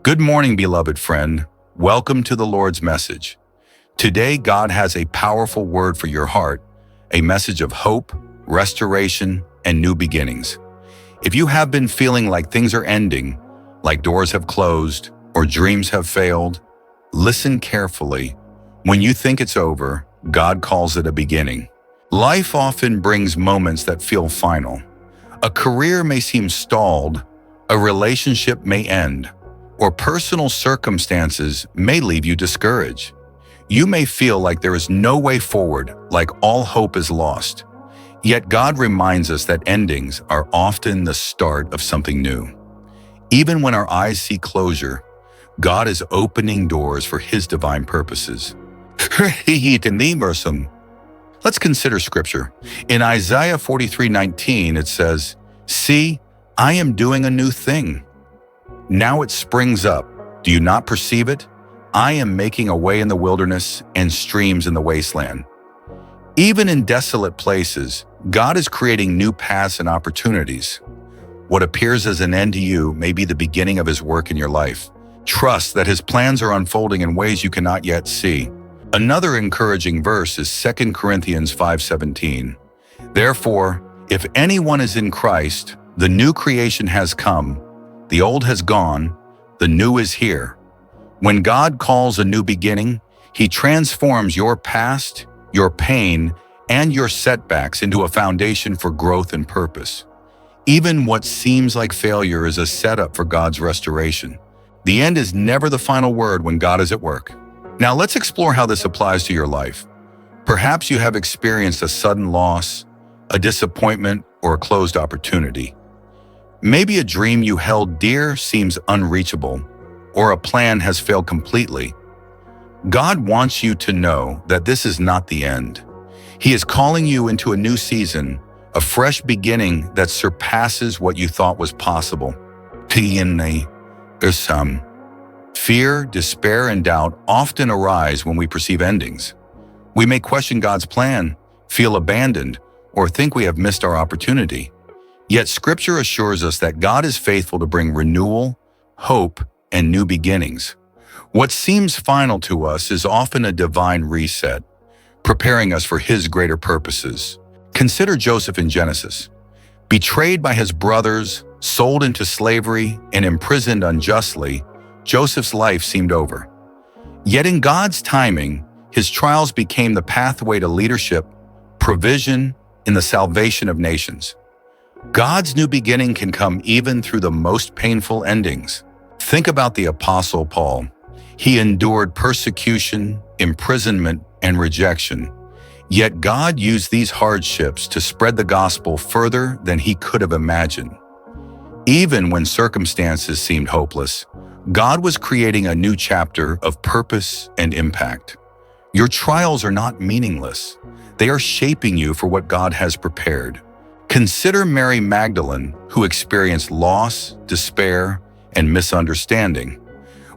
Good morning, beloved friend. Welcome to the Lord's message. Today, God has a powerful word for your heart, a message of hope, restoration, and new beginnings. If you have been feeling like things are ending, like doors have closed or dreams have failed, listen carefully. When you think it's over, God calls it a beginning. Life often brings moments that feel final. A career may seem stalled, a relationship may end, or personal circumstances may leave you discouraged. You may feel like there is no way forward, like all hope is lost. Yet God reminds us that endings are often the start of something new. Even when our eyes see closure, God is opening doors for His divine purposes. Let's consider scripture. In Isaiah 43:19, it says, "See, I am doing a new thing. Now it springs up. Do you not perceive it? I am making a way in the wilderness and streams in the wasteland." Even in desolate places, God is creating new paths and opportunities. What appears as an end to you may be the beginning of His work in your life. Trust that His plans are unfolding in ways you cannot yet see. Another encouraging verse is 2 Corinthians 5:17. "Therefore, if anyone is in Christ, the new creation has come. The old has gone, the new is here." When God calls a new beginning, He transforms your past, your pain, and your setbacks into a foundation for growth and purpose. Even what seems like failure is a setup for God's restoration. The end is never the final word when God is at work. Now let's explore how this applies to your life. Perhaps you have experienced a sudden loss, a disappointment, or a closed opportunity. Maybe a dream you held dear seems unreachable, or a plan has failed completely. God wants you to know that this is not the end. He is calling you into a new season, a fresh beginning that surpasses what you thought was possible. Fear, despair, and doubt often arise when we perceive endings. We may question God's plan, feel abandoned, or think we have missed our opportunity. Yet Scripture assures us that God is faithful to bring renewal, hope, and new beginnings. What seems final to us is often a divine reset, preparing us for His greater purposes. Consider Joseph in Genesis. Betrayed by his brothers, sold into slavery, and imprisoned unjustly, Joseph's life seemed over. Yet in God's timing, his trials became the pathway to leadership, provision, and the salvation of nations. God's new beginning can come even through the most painful endings. Think about the Apostle Paul. He endured persecution, imprisonment, and rejection. Yet God used these hardships to spread the gospel further than he could have imagined. Even when circumstances seemed hopeless, God was creating a new chapter of purpose and impact. Your trials are not meaningless. They are shaping you for what God has prepared. Consider Mary Magdalene, who experienced loss, despair, and misunderstanding.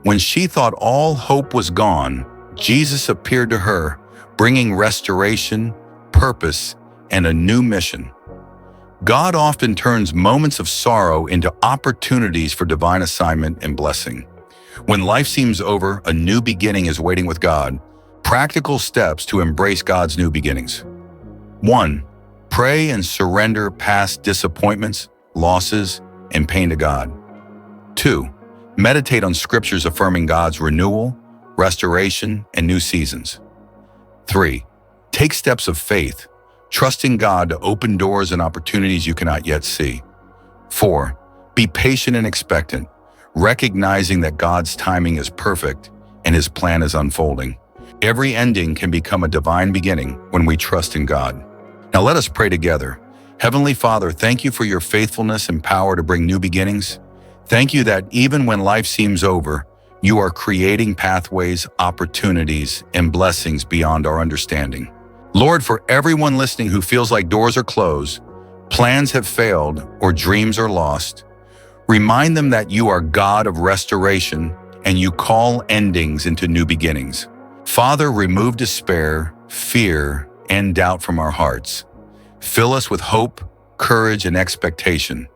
When she thought all hope was gone, Jesus appeared to her, bringing restoration, purpose, and a new mission. God often turns moments of sorrow into opportunities for divine assignment and blessing. When life seems over, a new beginning is waiting with God. Practical steps to embrace God's new beginnings. 1. Pray and surrender past disappointments, losses, and pain to God. 2. Meditate on scriptures affirming God's renewal, restoration, and new seasons. 3. Take steps of faith, trusting God to open doors and opportunities you cannot yet see. 4. Be patient and expectant, recognizing that God's timing is perfect and His plan is unfolding. Every ending can become a divine beginning when we trust in God. Now let us pray together. Heavenly Father, thank you for your faithfulness and power to bring new beginnings. Thank you that even when life seems over, you are creating pathways, opportunities, and blessings beyond our understanding. Lord, for everyone listening who feels like doors are closed, plans have failed, or dreams are lost, remind them that you are God of restoration and you call endings into new beginnings. Father, remove despair, fear, and doubt from our hearts. Fill us with hope, courage, and expectation.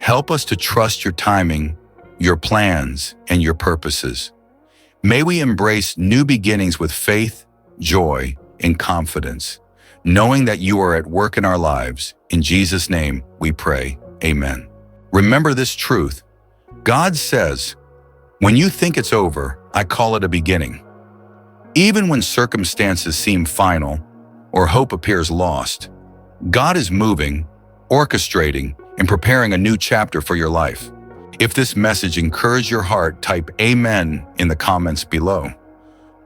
Help us to trust your timing, your plans, and your purposes. May we embrace new beginnings with faith, joy, and confidence, knowing that you are at work in our lives. In Jesus' name we pray. Amen. Remember this truth. God says, "When you think it's over, I call it a beginning." Even when circumstances seem final or hope appears lost, God is moving, orchestrating, and preparing a new chapter for your life. If this message encouraged your heart, type Amen in the comments below.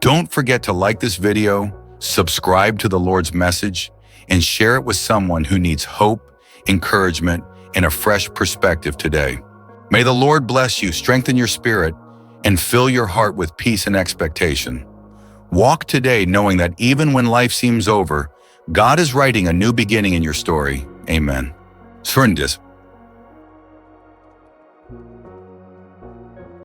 Don't forget to like this video, subscribe to the Lord's message, and share it with someone who needs hope, encouragement, and a fresh perspective today. May the Lord bless you, strengthen your spirit, and fill your heart with peace and expectation. Walk today knowing that even when life seems over, God is writing a new beginning in your story. Amen. Surrenders.